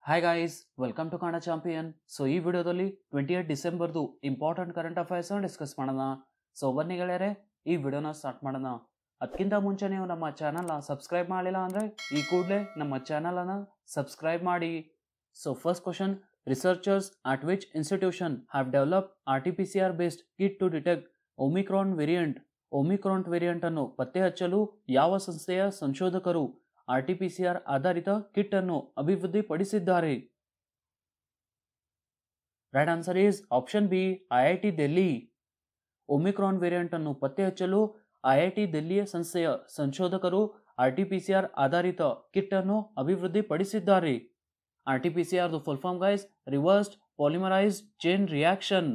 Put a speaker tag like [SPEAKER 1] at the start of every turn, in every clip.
[SPEAKER 1] Hi guys, welcome to Kannada champion. So ಈ ವಿಡಿಯೋದಲ್ಲಿ 28 ಡಿಸೆಂಬರ್ದು ಇಂಪಾರ್ಟೆಂಟ್ ಕರೆಂಟ್ ಅಫೇರ್ಸ್ನ ಡಿಸ್ಕಸ್ ಮಾಡೋಣ. ಸೊ ಬನ್ನಿ ಗೆಳೆಯರೆ, ಈ ವಿಡಿಯೋನ ಸ್ಟಾರ್ಟ್ ಮಾಡೋಣ. ಅದಕ್ಕಿಂತ ಮುಂಚೆ ನೀವು ನಮ್ಮ ಚಾನಲ್ನ ಸಬ್ಸ್ಕ್ರೈಬ್ ಮಾಡಲಿಲ್ಲ ಅಂದರೆ ಈ ಕೂಡಲೇ ನಮ್ಮ ಚಾನಲನ್ನು ಸಬ್ಸ್ಕ್ರೈಬ್ ಮಾಡಿ. So first question, researchers at which institution have develop RT-PCR based kit to detect omicron variant? Omicron variant ಅನ್ನು ಪತ್ತೆ ಹಚ್ಚಲು ಯಾವ ಸಂಸ್ಥೆಯ ಸಂಶೋಧಕರು RT-PCR ಆಧಾರಿತ ಕಿಟ್ ಅನ್ನು ಅಭಿವೃದ್ಧಿಪಡಿಸಿದ್ದಾರೆ? Right answer is option B, IIT Delhi. Omicron variant ಅನ್ನು ಪತ್ತೆ ಹಚ್ಚಲು IIT ಡೆಲ್ಲಿಯ ಸಂಸ್ಥೆಯ ಸಂಶೋಧಕರು RT-PCR ಆಧಾರಿತ ಕಿಟ್ ಅನ್ನು ಅಭಿವೃದ್ಧಿಪಡಿಸಿದ್ದಾರೆ. RT-PCR the full form guys, reversed polymerised chain reaction.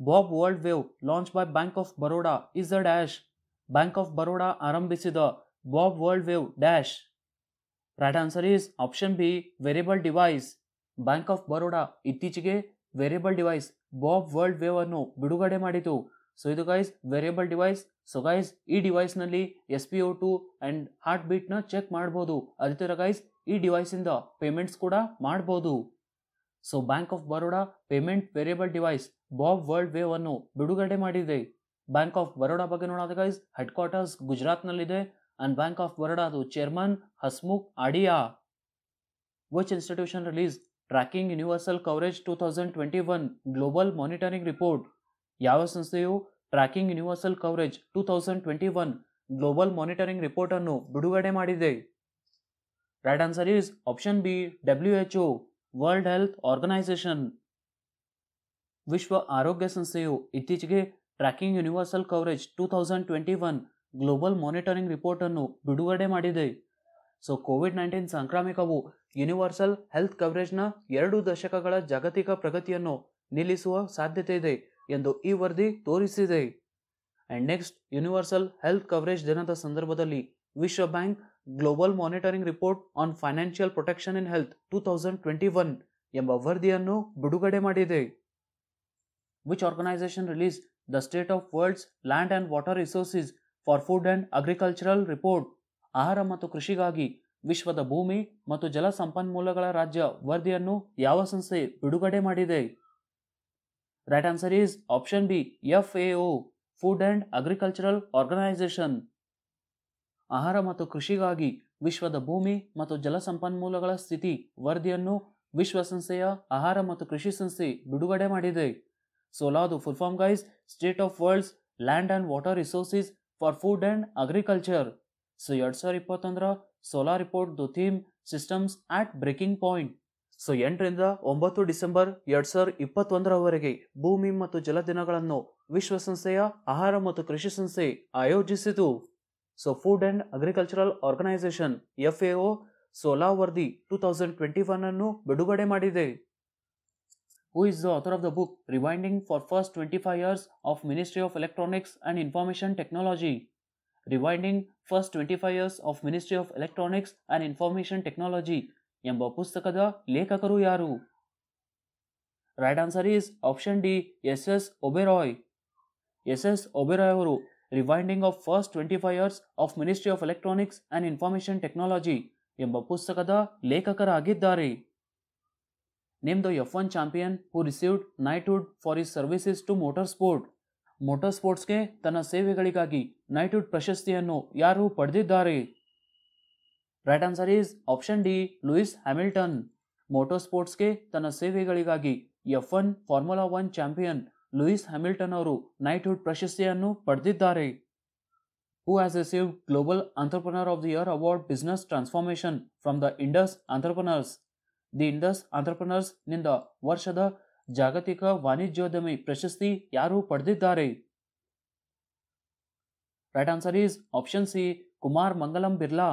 [SPEAKER 1] BoB World Wave launch by Bank of Baroda is the dash. Bank of Baroda ಆರಂಭಿಸಿದ BoB World Wave dash. Right answer is option B, wearable device. Bank of Baroda ಇತ್ತೀಚೆಗೆ wearable device BoB World Wave ಅನ್ನು ಬಿಡುಗಡೆ ಮಾಡಿತು. So ಇದು guys wearable device. So guys ಈ ಡಿವೈಸ್ನಲ್ಲಿ SpO2 and heart ಬೀಟ್ನ check ಮಾಡ್ಬೋದು. ಅದೇ ಥರ ಗೈಸ್ ಈ ಡಿವೈಸಿಂದ ಪೇಮೆಂಟ್ಸ್ ಕೂಡ ಮಾಡ್ಬೋದು. So Bank of Baroda payment wearable device BoB World Wave ಅನ್ನು ಬಿಡುಗಡೆ ಮಾಡಿದೆ. ಬ್ಯಾಂಕ್ ಆಫ್ ಬರೋಡಾ ಬಗ್ಗೆ ನೋಡೋದು ಗೈಸ್, ಹೆಡ್ ಕ್ವಾರ್ಟರ್ಸ್ ಗುಜರಾತ್ನಲ್ಲಿದೆ. and Bank of Baroda chairman Hasmukh Adia. Which institution released Tracking Universal Coverage 2021 Global Monitoring Report? ಯಾವ ಸಂಸ್ಥೆಯು tracking universal coverage 2021 global monitoring report ಅನ್ನು ಬಿಡುಗಡೆ ಮಾಡಿದೆ? Right answer is option B, WHO world health organisation. ವಿಶ್ವ ಆರೋಗ್ಯ ಸಂಸ್ಥೆಯು ಇತ್ತೀಚೆಗೆ tracking universal coverage 2021 global monitoring report ಅನ್ನು ಬಿಡುಗಡೆ ಮಾಡಿದೆ. ಸೊ COVID-19 ಸಾಂಕ್ರಾಮಿಕವು ಯೂನಿವರ್ಸಲ್ ಹೆಲ್ತ್ ಕವರೇಜ್ನ 2 ದಶಕಗಳ ಜಾಗತಿಕ ಪ್ರಗತಿಯನ್ನು ನಿಲ್ಲಿಸುವ ಸಾಧ್ಯತೆ ಇದೆ ಎಂದು ಈ ವರದಿ ತೋರಿಸಿದೆ. And next, universal health coverage ದಿನದ ಸಂದರ್ಭದಲ್ಲಿ ವಿಶ್ವ bank global monitoring report on financial protection in health 2021 ಎಂಬ ವರದಿಯನ್ನು ಬಿಡುಗಡೆ ಮಾಡಿದೆ. Which organisation release the state of world's land and water resources for food and agricultural report? ಆಹಾರ ಮತ್ತು ಕೃಷಿಗಾಗಿ ವಿಶ್ವದ ಭೂಮಿ ಮತ್ತು ಜಲ ಸಂಪನ್ಮೂಲಗಳ ರಾಜ್ಯ ವರದಿಯನ್ನು ಯಾವ ಸಂಸ್ಥೆ ಬಿಡುಗಡೆ ಮಾಡಿದೆ? Right answer is option B, FAO food and agricultural organisation. ಆಹಾರ ಮತ್ತು ಕೃಷಿಗಾಗಿ ವಿಶ್ವದ ಭೂಮಿ ಮತ್ತು ಜಲ ಸಂಪನ್ಮೂಲಗಳ ಸ್ಥಿತಿ ವರದಿಯನ್ನು ವಿಶ್ವಸಂಸ್ಥೆಯ ಆಹಾರ ಮತ್ತು ಕೃಷಿ ಸಂಸ್ಥೆ ಬಿಡುಗಡೆ ಮಾಡಿದೆ. ಸೋಲಾದು full form guys, state of world's land and water resources for food and agriculture. So 2021 ಸೋಲಾರ್ report the theme systems at breaking point. So 8 ರಿಂದ 9 ಡಿಸೆಂಬರ್ 2021 ಭೂಮಿ ಮತ್ತು ಜಲ ದಿನಗಳನ್ನು ವಿಶ್ವಸಂಸ್ಥೆಯ ಆಹಾರ ಮತ್ತು ಕೃಷಿ ಸಂಸ್ಥೆ ಆಯೋಜಿಸಿತು. So food and agricultural organisation FAO ಸೋಲಾರ್ ವರದಿ 2021 ಅನ್ನು ಬಿಡುಗಡೆ ಮಾಡಿದೆ. Who is the author of the book Rewinding for First 25 Years of Ministry of Electronics and Information Technology? Rewinding First 25 Years of Ministry of Electronics and Information Technology ಎಂಬ ಪುಸ್ತಕದ ಲೇಖಕರು ಯಾರು? Right answer is option D, SS Oberoi. SS Oberoi ಅವರು rewinding of first 25 years of ministry of electronics and information technology ಎಂಬ ಪುಸ್ತಕದ ಲೇಖಕರಾಗಿದ್ದಾರೆ. Name the F1 champion who received knighthood for his services to motor sport. Motor ಸ್ಪೋರ್ಟ್ಸ್ಗೆ ತನ್ನ ಸೇವೆಗಳಿಗಾಗಿ knighthood ಪ್ರಶಸ್ತಿಯನ್ನು ಯಾರು ಪಡೆದಿದ್ದಾರೆ? Right answer is option D, Lewis Hamilton. ಮೋಟಾರ್ ಸ್ಪೋರ್ಟ್ಸ್ಗೆ ತನ್ನ ಸೇವೆಗಳಿಗಾಗಿ F1 formula 1 champion Lewis Hamilton ಅವರು ನೈಟ್ಹುಡ್ ಪ್ರಶಸ್ತಿಯನ್ನು ಪಡೆದಿದ್ದಾರೆ. Who has received global entrepreneur of the year award business transformation from the Indus entrepreneurs? The Indus entrepreneurs ನಿಂದ ವರ್ಷದ ಜಾಗತಿಕ ವಾಣಿಜ್ಯೋದ್ಯಮಿ ಪ್ರಶಸ್ತಿ ಯಾರು ಪಡೆದಿದ್ದಾರೆ? Right answer is option C, Kumar Mangalam Birla.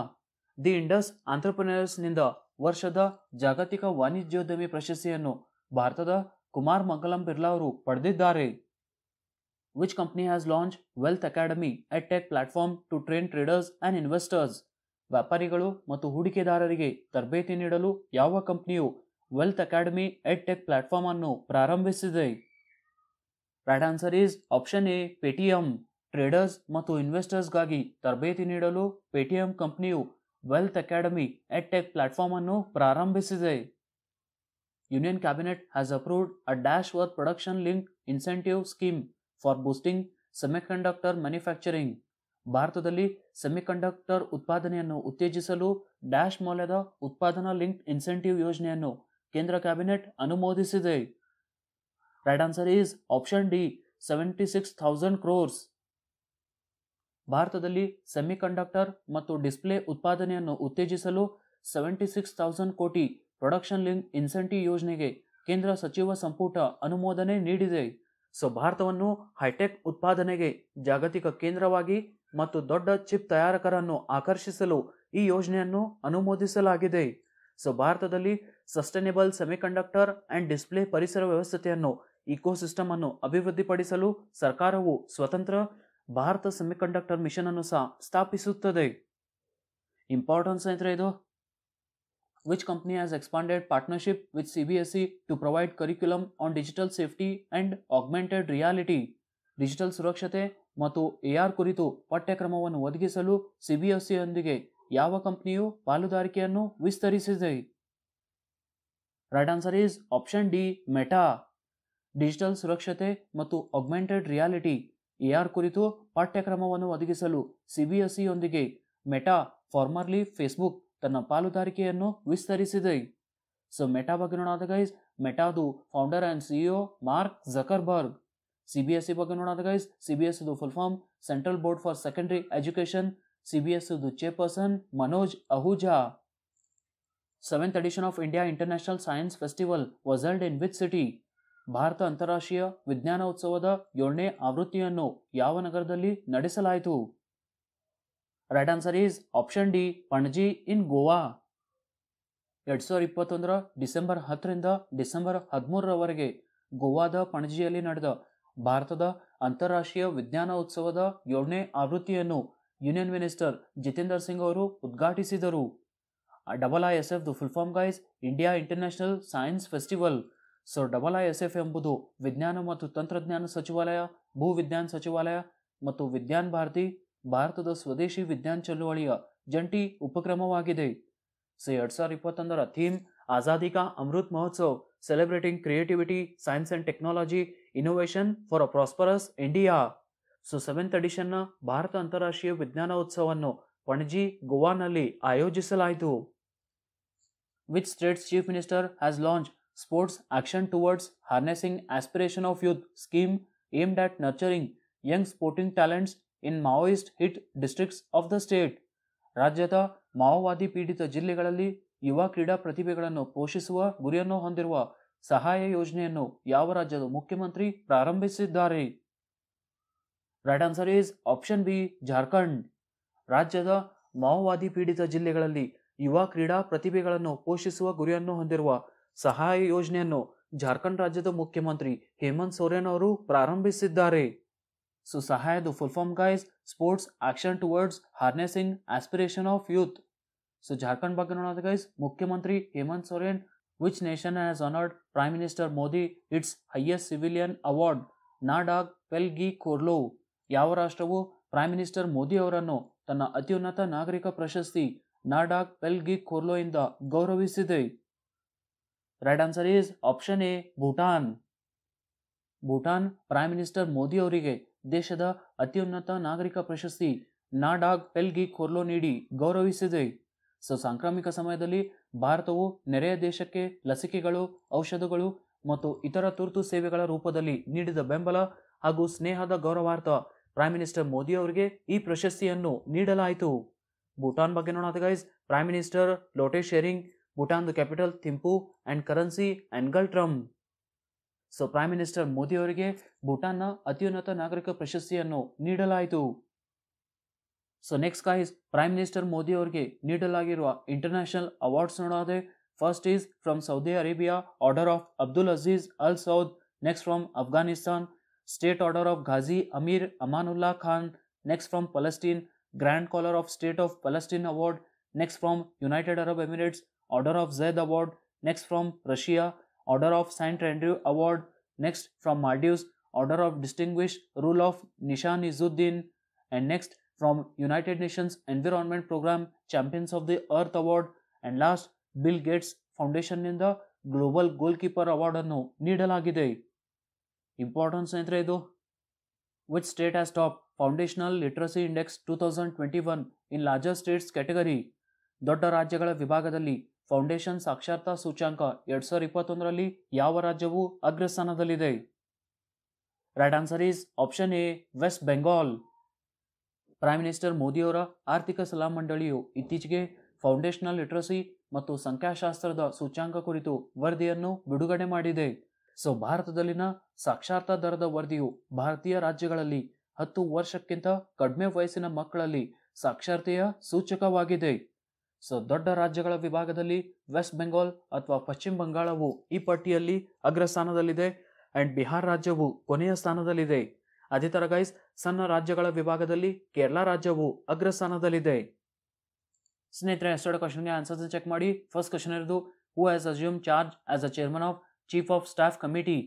[SPEAKER 1] The Indus entrepreneurs ನಿಂದ ವರ್ಷದ ಜಾಗತಿಕ ವಾಣಿಜ್ಯೋದ್ಯಮಿ ಪ್ರಶಸ್ತಿಯನ್ನು ಭಾರತದ ಕುಮಾರ್ ಮಂಗಲಂ ಬಿರ್ಲಾ ಅವರು ಪಡೆದಿದ್ದಾರೆ. Which company has launch wealth academy edtech platform to train traders and investors? ವ್ಯಾಪಾರಿಗಳು ಮತ್ತು ಹೂಡಿಕೆದಾರರಿಗೆ ತರಬೇತಿ ನೀಡಲು ಯಾವ ಕಂಪನಿಯು wealth academy edtech platform ಅನ್ನು ಪ್ರಾರಂಭಿಸಿದೆ? Right answer is option A, Paytm. Traders ಮತ್ತು ಇನ್ವೆಸ್ಟರ್ಸ್ಗಾಗಿ ತರಬೇತಿ ನೀಡಲು ಪೇಟಿಎಂ ಕಂಪನಿಯು ವೆಲ್ತ್ ಅಕಾಡೆಮಿ ಎಡ್ಟೆಕ್ ಪ್ಲಾಟ್ಫಾರ್ಮ್ ಅನ್ನು ಪ್ರಾರಂಭಿಸಿದೆ. Union cabinet has approved a dash worth production link incentive scheme for boosting semiconductor manufacturing. ಭಾರತದಲ್ಲಿ ಸೆಮಿಕಂಡಕ್ಟರ್ ಉತ್ಪಾದನೆಯನ್ನು ಉತ್ತೇಜಿಸಲು ಡ್ಯಾಶ್ ಮೌಲ್ಯದ ಉತ್ಪಾದನಾ ಲಿಂಕ್ ಇನ್ಸೆಂಟಿವ್ ಯೋಜನೆಯನ್ನು ಕೇಂದ್ರ ಕ್ಯಾಬಿನೆಟ್ ಅನುಮೋದಿಸಿದೆ. Right answer is option D 76,000 crores. ಭಾರತದಲ್ಲಿ ಸೆಮಿಕಂಡಕ್ಟರ್ ಮತ್ತು ಡಿಸ್ಪ್ಲೇ ಉತ್ಪಾದನೆಯನ್ನು ಉತ್ತೇಜಿಸಲು 76,000 ಕೋಟಿ ಪ್ರೊಡಕ್ಷನ್ ಲಿಂಕ್ ಇನ್ಸೆಂಟಿವ್ ಯೋಜನೆಗೆ ಕೇಂದ್ರ ಸಚಿವ ಸಂಪುಟ ಅನುಮೋದನೆ ನೀಡಿದೆ. ಸೊ ಭಾರತವನ್ನು ಹೈಟೆಕ್ ಉತ್ಪಾದನೆಗೆ ಜಾಗತಿಕ ಕೇಂದ್ರವಾಗಿ ಮತ್ತು ದೊಡ್ಡ ಚಿಪ್ ತಯಾರಕರನ್ನು ಆಕರ್ಷಿಸಲು ಈ ಯೋಜನೆಯನ್ನು ಅನುಮೋದಿಸಲಾಗಿದೆ. ಸೊ ಭಾರತದಲ್ಲಿ ಸಸ್ಟೈನೇಬಲ್ ಸೆಮಿಕಂಡಕ್ಟರ್ ಅಂಡ್ ಡಿಸ್ಪ್ಲೇ ಪರಿಸರ ವ್ಯವಸ್ಥೆಯನ್ನು ಇಕೋಸಿಸ್ಟಮ್ ಅನ್ನು ಅಭಿವೃದ್ಧಿಪಡಿಸಲು ಸರ್ಕಾರವು ಸ್ವತಂತ್ರ ಭಾರತ ಸೆಮಿಕಂಡಕ್ಟರ್ ಮಿಷನ್ ಅನ್ನು ಸಹ ಸ್ಥಾಪಿಸುತ್ತದೆ. ಇಂಪಾರ್ಟೆನ್ಸ್ ಅಂದ್ರೆ ಇದು, which company has expanded partnership with CBSE to provide curriculum on digital safety and augmented reality. Digital ಸುರಕ್ಷತೆ ಮತ್ತು AR ಕುರಿತು ಪಠ್ಯಕ್ರಮವನ್ನು ಒದಗಿಸಲು CBSE ಯೊಂದಿಗೆ ಯಾವ ಕಂಪನಿಯು ಪಾಲುದಾರಿಕೆಯನ್ನು ವಿಸ್ತರಿಸಿದೆ? Right answer is option D meta. Digital ಸುರಕ್ಷತೆ ಮತ್ತು ಆಗ್ಮೆಂಟೆಡ್ ರಿಯಾಲಿಟಿ AR ಕುರಿತು ಪಠ್ಯಕ್ರಮವನ್ನು ಒದಗಿಸಲು CBSE ಯೊಂದಿಗೆ ಮೆಟಾ, ಫಾರ್ಮರ್ಲಿ ಫೇಸ್ಬುಕ್, ತನ್ನ ಪಾಲುದಾರಿಕೆಯನ್ನು ವಿಸ್ತರಿಸಿದೆ. ಸೊ ಮೆಟಾ ಬಗ್ಗೆ ನೋಡೋದ ಗೈಸ್, ಮೆಟಾದು founder and CEO Mark Zuckerberg. CBSE ಬಗ್ಗೆ ನೋಡೋದ ಗೈಸ್, CBSEದು full form central board for secondary education. CBSEದು chairperson Manoj Ahuja. 7th edition of India International Science Festival was held in which city? ಭಾರತ ಅಂತಾರಾಷ್ಟ್ರೀಯ ವಿಜ್ಞಾನ ಉತ್ಸವದ 7ನೇ ಆವೃತ್ತಿಯನ್ನು ಯಾವ ನಗರದಲ್ಲಿ ನಡೆಸಲಾಯಿತು? Right answer is option D Panaji in Goa. 2021 December 10ರಿಂದ ಡಿಸೆಂಬರ್ 13ರವರೆಗೆ ಗೋವಾದ ಪಣಜಿಯಲ್ಲಿ ನಡೆದ ಭಾರತದ ಅಂತಾರಾಷ್ಟ್ರೀಯ ವಿಜ್ಞಾನ ಉತ್ಸವದ 7ನೇ ಆವೃತ್ತಿಯನ್ನು ಯೂನಿಯನ್ ಮಿನಿಸ್ಟರ್ ಜಿತೇಂದ್ರ ಸಿಂಗ್ ಅವರು ಉದ್ಘಾಟಿಸಿದರು. IISF ದು full form guys, India international science festival. So IISF ಎಂಬುದು ವಿಜ್ಞಾನ ಮತ್ತು ತಂತ್ರಜ್ಞಾನ ಸಚಿವಾಲಯ, ಭೂ ವಿಜ್ಞಾನ ಸಚಿವಾಲಯ ಮತ್ತು ವಿಜ್ಞಾನ್ ಭಾರತಿ, ಭಾರತದ ಸ್ವದೇಶಿ ವಿಜ್ಞಾನ ಚಳುವಳಿಯ ಜಂಟಿ ಉಪಕ್ರಮವಾಗಿದೆ. So 2021ರ theme Azadi ka Amrit Mahotsav, celebrating creativity, science and technology, innovation for a prosperous India. So 7th ಎಡಿಷನ್ನ ಭಾರತ ಅಂತಾರಾಷ್ಟ್ರೀಯ ವಿಜ್ಞಾನ ಉತ್ಸವವನ್ನು ಪಣಜಿ, ಗೋವಾನಲ್ಲಿ ಆಯೋಜಿಸಲಾಯಿತು. Which state's chief minister has launch Sports Action Towards Harnessing Aspiration of Youth scheme aimed at nurturing young sporting talents in Maoist hit districts of the state. ರಾಜ್ಯದ ಮಾವೋವಾದಿ ಪೀಡಿತ ಜಿಲ್ಲೆಗಳಲ್ಲಿ ಯುವ ಕ್ರೀಡಾ ಪ್ರತಿಭೆಗಳನ್ನು ಪೋಷಿಸುವ ಗುರಿಯನ್ನು ಹೊಂದಿರುವ ಸಹಾಯ ಯೋಜನೆಯನ್ನು ಯಾವ ರಾಜ್ಯದ ಮುಖ್ಯಮಂತ್ರಿ ಪ್ರಾರಂಭಿಸಿದ್ದಾರೆ? Right answer is option B Jharkhand. ರಾಜ್ಯದ ಮಾವೋವಾದಿ ಪೀಡಿತ ಜಿಲ್ಲೆಗಳಲ್ಲಿ ಯುವ ಕ್ರೀಡಾ ಪ್ರತಿಭೆಗಳನ್ನು ಪೋಷಿಸುವ ಗುರಿಯನ್ನು ಹೊಂದಿರುವ ಸಹಾಯ ಯೋಜನೆಯನ್ನು ಜಾರ್ಖಂಡ್ ರಾಜ್ಯದ ಮುಖ್ಯಮಂತ್ರಿ ಹೇಮಂತ್ ಸೊರೇನ್ ಅವರು ಪ್ರಾರಂಭಿಸಿದ್ದಾರೆ. ಸೊ ಸಹಾಯದ full form guys, sports action towards harnessing aspiration of youth. So Jharkhand ಬಗ್ಗೆ ನೋಡೋದು ಗೈಸ್, ಮುಖ್ಯಮಂತ್ರಿ Hemant Soren. Which nation has honoured prime minister Modi its highest civilian award, Ngadag Pelgi Khorlo. ಯಾವ ರಾಷ್ಟ್ರವು ಪ್ರೈಮ್ ಮಿನಿಸ್ಟರ್ ಮೋದಿ ಅವರನ್ನು ತನ್ನ ಅತ್ಯುನ್ನತ ನಾಗರಿಕ ಪ್ರಶಸ್ತಿ ನಾಡಾಗ್ ಪೆಲ್ಗಿ ಖೋರ್ಲೋ ಇಂದ ಗೌರವಿಸಿದೆ? Right answer is option A Bhutan. Bhutan prime minister Modi ಅವರಿಗೆ ದೇಶದ ಅತ್ಯುನ್ನತ ನಾಗರಿಕ ಪ್ರಶಸ್ತಿ ನಾಡಾಗ್ ಪೆಲ್ಗಿ ಖೋರ್ಲೋ ನೀಡಿ ಗೌರವಿಸಿದೆ. ಸೊ ಸಾಂಕ್ರಾಮಿಕ ಸಮಯದಲ್ಲಿ ಭಾರತವು ನೆರೆಯ ದೇಶಕ್ಕೆ ಲಸಿಕೆಗಳು, ಔಷಧಗಳು ಮತ್ತು ಇತರ ತುರ್ತು ಸೇವೆಗಳ ರೂಪದಲ್ಲಿ ನೀಡಿದ ಬೆಂಬಲ ಹಾಗೂ ಸ್ನೇಹದ ಗೌರವಾರ್ಥ ಪ್ರೈಮ್ ಮಿನಿಸ್ಟರ್ ಮೋದಿ ಅವರಿಗೆ ಈ ಪ್ರಶಸ್ತಿಯನ್ನು ನೀಡಲಾಯಿತು. ಭೂಟಾನ್ ಬಗ್ಗೆ ನೋಡೋದು guys, prime minister Lotay Tshering, ಭೂಟಾನ್ದು capital Thimphu and currency Ngultrum. So prime minister Modi ಅವರಿಗೆ ಭೂಟಾನ್ನ ಅತ್ಯುನ್ನತ ನಾಗರಿಕ ಪ್ರಶಸ್ತಿಯನ್ನು ನೀಡಲಾಯಿತು. So next guys, prime minister Modi ಅವರಿಗೆ ನೀಡಲಾಗಿರುವ ಇಂಟರ್ನ್ಯಾಷನಲ್ ಅವಾರ್ಡ್ಸ್ ನೋಡೋದೆ. First is from Saudi Arabia, order of Abdul Aziz Al Saud. Next from Afghanistan, state order of Ghazi Amir Amanullah Khan. Next from Palestine, Grand Collar of State of Palestine Award. Next from United Arab Emirates, Order of Zaid Award. Next from Russia, Order of Saint Andrew Award. Next from Maldives, Order of Distinguished Rule of Nishan Izzuddin. And next from United Nations Environment Programme Champions of the Earth Award and last Bill Gates ಫೌಂಡೇಶನ್ನಿಂದ global goalkeeper award ಅನ್ನು ನೀಡಲಾಗಿದೆ. Importance ಅಂದರೆ ಇದು which state has top foundational literacy index 2021 in larger states category. ದೊಡ್ಡ ರಾಜ್ಯಗಳ ವಿಭಾಗದಲ್ಲಿ foundation ಸಾಕ್ಷರತಾ ಸೂಚ್ಯಾಂಕ 2021ರಲ್ಲಿ ಯಾವ ರಾಜ್ಯವು ಅಗ್ರಸ್ಥಾನದಲ್ಲಿದೆ? Right answer is option A, West Bengal. Prime minister ಮೋದಿಯವರ ಆರ್ಥಿಕ ಸಲಹಾ ಮಂಡಳಿಯು ಇತ್ತೀಚೆಗೆ ಫೌಂಡೇಶನಲ್ ಲಿಟ್ರಸಿ ಮತ್ತು ಸಂಖ್ಯಾಶಾಸ್ತ್ರದ ಸೂಚ್ಯಾಂಕ ಕುರಿತು ವರದಿಯನ್ನು ಬಿಡುಗಡೆ ಮಾಡಿದೆ. ಸೊ ಭಾರತದಲ್ಲಿನ ಸಾಕ್ಷರತಾ ದರದ ವರದಿಯು ಭಾರತೀಯ ರಾಜ್ಯಗಳಲ್ಲಿ 10 ವರ್ಷಕ್ಕಿಂತ ಕಡಿಮೆ ವಯಸ್ಸಿನ ಮಕ್ಕಳಲ್ಲಿ ಸಾಕ್ಷರತೆಯ ಸೂಚಕವಾಗಿದೆ. ಸೊ ದೊಡ್ಡ ರಾಜ್ಯಗಳ ವಿಭಾಗದಲ್ಲಿ ವೆಸ್ಟ್ ಬೆಂಗಾಲ್ ಅಥವಾ ಪಶ್ಚಿಮ ಬಂಗಾಳವು ಈ ಪಟ್ಟಿಯಲ್ಲಿ ಅಗ್ರಸ್ಥಾನದಲ್ಲಿದೆ ಅಂಡ್ ಬಿಹಾರ್ ರಾಜ್ಯವು ಕೊನೆಯ ಸ್ಥಾನದಲ್ಲಿದೆ. ಅದೇ ತರ ಗೈಸ್, ಸಣ್ಣ ರಾಜ್ಯಗಳ ವಿಭಾಗದಲ್ಲಿ ಕೇರಳ ರಾಜ್ಯವು ಅಗ್ರಸ್ಥಾನದಲ್ಲಿದೆ. ಸ್ನೇಹಿತರೆ, ಎಷ್ಟೊಂದು ಕ್ವಶನ್ಗೆ ಆನ್ಸರ್ಸ್ ಚೆಕ್ ಮಾಡಿ. ಫಸ್ಟ್ ಕ್ವಶನ್ ಇರೋದು, who has assume charge as a chairman of chief of staff committee?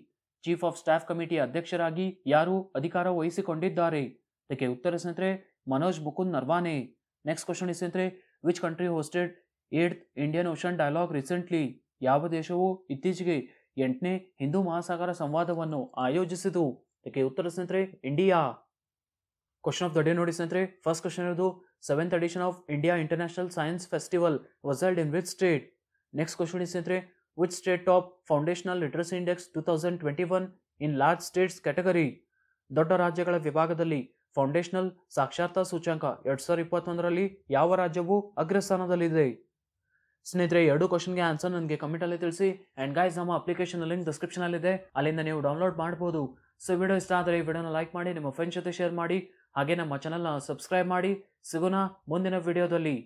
[SPEAKER 1] Chief of staff committee ಅಧ್ಯಕ್ಷರಾಗಿ ಯಾರು ಅಧಿಕಾರ ವಹಿಸಿಕೊಂಡಿದ್ದಾರೆ? ಇದಕ್ಕೆ ಉತ್ತರ ಸ್ನೇಹಿತರೆ ಮನೋಜ್ ಮುಕುಂದ್ ನರ್ವಾನೆ. ನೆಕ್ಸ್ಟ್ ಕ್ವಶನ್ ಸ್ನೇಹಿತರೆ, which country hosted 8th Indian ocean dialogue recently? ಯಾವ ದೇಶವು ಇತ್ತೀಚೆಗೆ 8ನೇ ಹಿಂದೂ ಮಹಾಸಾಗರ ಸಂವಾದವನ್ನು ಆಯೋಜಿಸಿತು? ಇದಕ್ಕೆ ಉತ್ತರ ಸ್ನೇಹಿತರೆ India. Question of the day ನೋಡಿ ಸ್ನೇಹಿತರೆ, ಫಸ್ಟ್ ಕ್ವಶನ್ ಇರೋದು 7th edition of India international science Festival was held in which state? Next question ಸ್ನೇಹಿತರೆ, which state top foundational literacy index 2021 in large states category? ದೊಡ್ಡ ರಾಜ್ಯಗಳ ವಿಭಾಗದಲ್ಲಿ foundational ಸಾಕ್ಷರತಾ ಸೂಚ್ಯಾಂಕ 2021ರಲ್ಲಿ ಯಾವ ರಾಜ್ಯವು ಅಗ್ರಸ್ಥಾನದಲ್ಲಿದೆ? ಸ್ನೇಹಿತರೆ, ಎರಡು ಕ್ವಶನ್ಗೆ ಆನ್ಸರ್ ನನಗೆ ಕಮೆಂಟಲ್ಲಿ ತಿಳಿಸಿ. ಆ್ಯಂಡ್ ಗೈಸ್, ನಮ್ಮ ಅಪ್ಲಿಕೇಶನ್ ಲಿಂಕ್ ಡಿಸ್ಕ್ರಿಪ್ಷನಲ್ಲಿದೆ, ಅಲ್ಲಿಂದ ನೀವು ಡೌನ್ಲೋಡ್ ಮಾಡ್ಬೋದು. ಸೊ ವಿಡಿಯೋ ಇಷ್ಟ ಆದರೆ ಈ ವಿಡಿಯೋನ ಲೈಕ್ ಮಾಡಿ, ನಿಮ್ಮ ಫ್ರೆಂಡ್ಸ್ ಜೊತೆ ಶೇರ್ ಮಾಡಿ, ಹಾಗೆ ನಮ್ಮ ಚಾನಲ್ನ ಸಬ್ಸ್ಕ್ರೈಬ್ ಮಾಡಿ. ಸಿಗೋಣ ಮುಂದಿನ ವಿಡಿಯೋದಲ್ಲಿ.